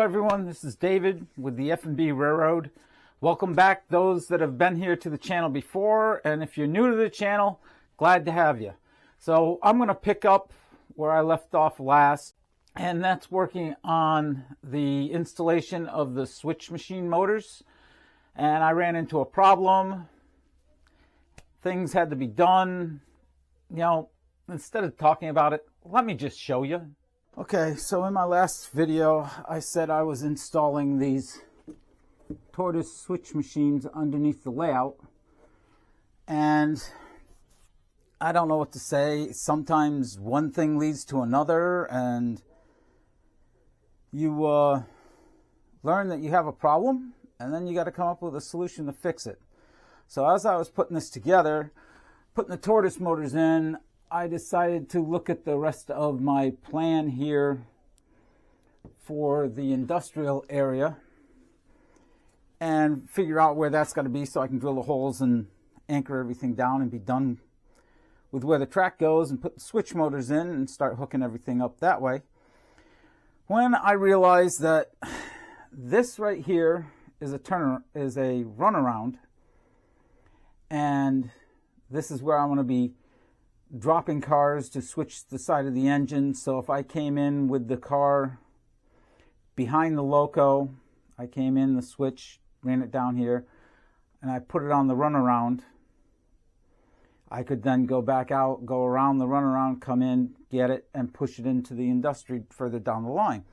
everyone, this is David with the F&B Railroad. Welcome back those that have been here to the channel before, and if you're new to the channel, glad to have you. So I'm going to pick up where I left off last, and that's working on the installation of the switch machine motors. And I ran into a problem. Things had to be done. You know, instead of talking about it, let me just show you. Okay, so in my last video, I said I was installing these Tortoise switch machines underneath the layout. And I don't know what to say. Sometimes one thing leads to another, and you learn that you have a problem, and then you got to come up with a solution to fix it. So as I was putting this together, putting the Tortoise motors in, I decided to look at the rest of my plan here for the industrial area and figure out where that's going to be so I can drill the holes and anchor everything down and be done with where the track goes and put the switch motors in and start hooking everything up that way. When I realized that this right here is a runaround, and this is where I want to be dropping cars to switch the side of the engine. So if I came in with the car behind the loco, I came in the switch, ran it down here, and I put it on the runaround, I could then go back out, go around the runaround, come in, get it, and push it into the industry further down the line.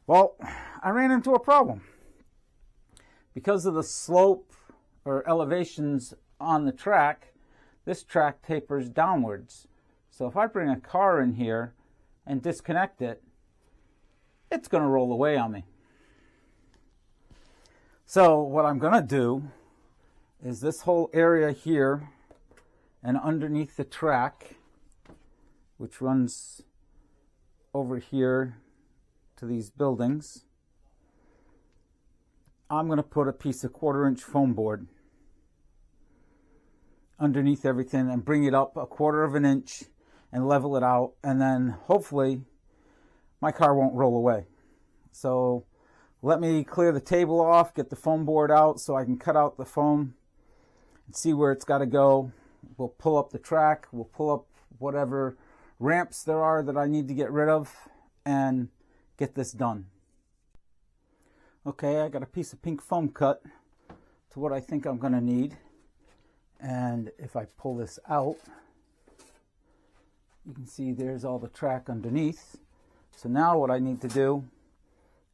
Well, I ran into a problem. Because of the slope or elevations on the track, this track tapers downwards. So if I bring a car in here and disconnect it, it's going to roll away on me. So what I'm going to do is this whole area here and underneath the track, which runs over here to these buildings, I'm going to put a piece of 1/4-inch foam board underneath everything and bring it up 1/4 of an inch and level it out, and then hopefully my car won't roll away. So let me clear the table off, get the foam board out so I can cut out the foam and see where it's got to go. We'll pull up the track, we'll pull up whatever ramps there are that I need to get rid of and get this done. Okay, I got a piece of pink foam cut to what I think I'm going to need. And if I pull this out, you can see there's all the track underneath. So now what I need to do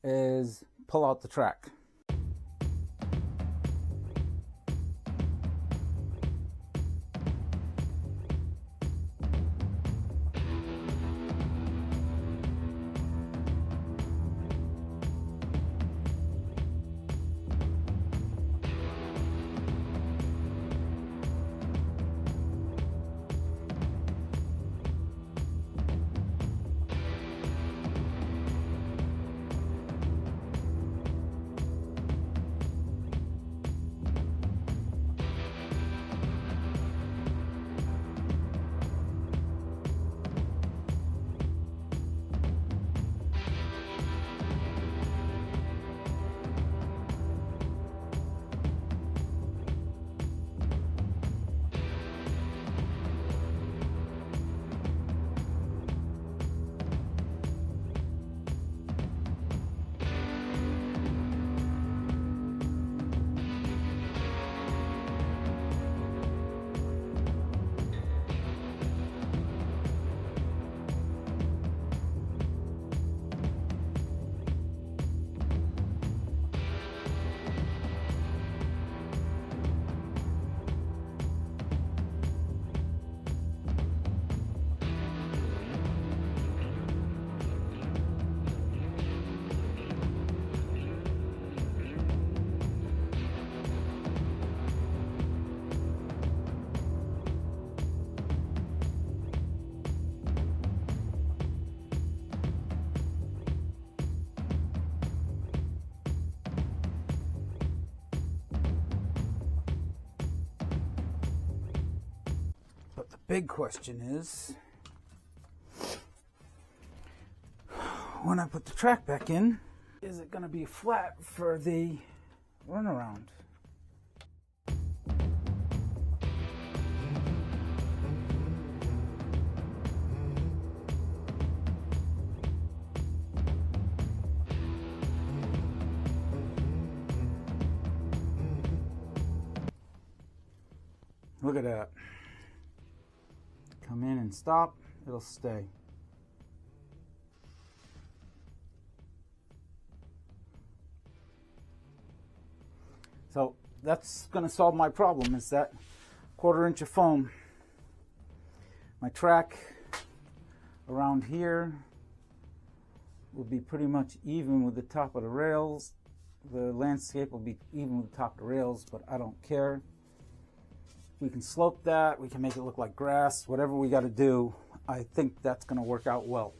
is pull out the track. big question is, when I put the track back in, is it going to be flat for the runaround? Look at that. Come in and stop, it'll stay. So that's going to solve my problem, is that 1/4 inch of foam. My track around here will be pretty much even with the top of the rails. The landscape will be even with the top of the rails, but I don't care. We can slope that, we can make it look like grass, whatever we got to do. I think that's going to work out well.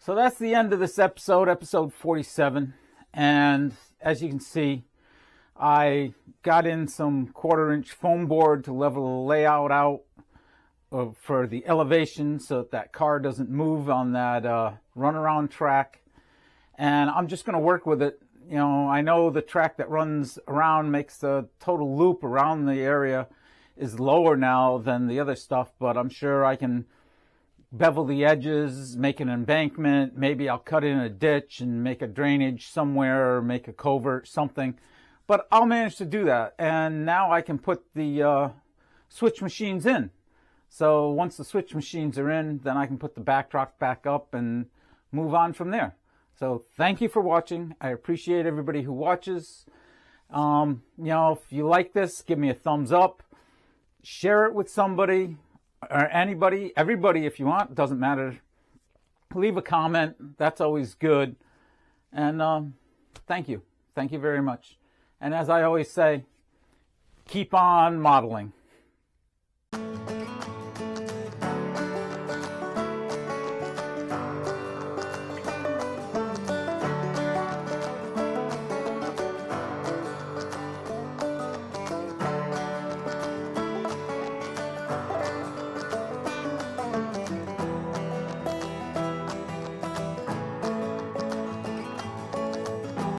So that's the end of this episode, episode 47. And as you can see, I got in some 1/4-inch foam board to level the layout out for the elevation so that car doesn't move on that runaround track. And I'm just going to work with it. You know, I know the track that runs around makes the total loop around the area is lower now than the other stuff, but I'm sure I can bevel the edges, make an embankment. Maybe I'll cut in a ditch and make a drainage somewhere or make a culvert, something. But I'll manage to do that. And now I can put the switch machines in. So once the switch machines are in, then I can put the backdrop back up and move on from there. So thank you for watching. I appreciate everybody who watches. You know, if you like this, give me a thumbs up. Share it with somebody or anybody, everybody if you want. Doesn't matter. Leave a comment. That's always good. And thank you. Thank you very much. And as I always say, keep on modeling.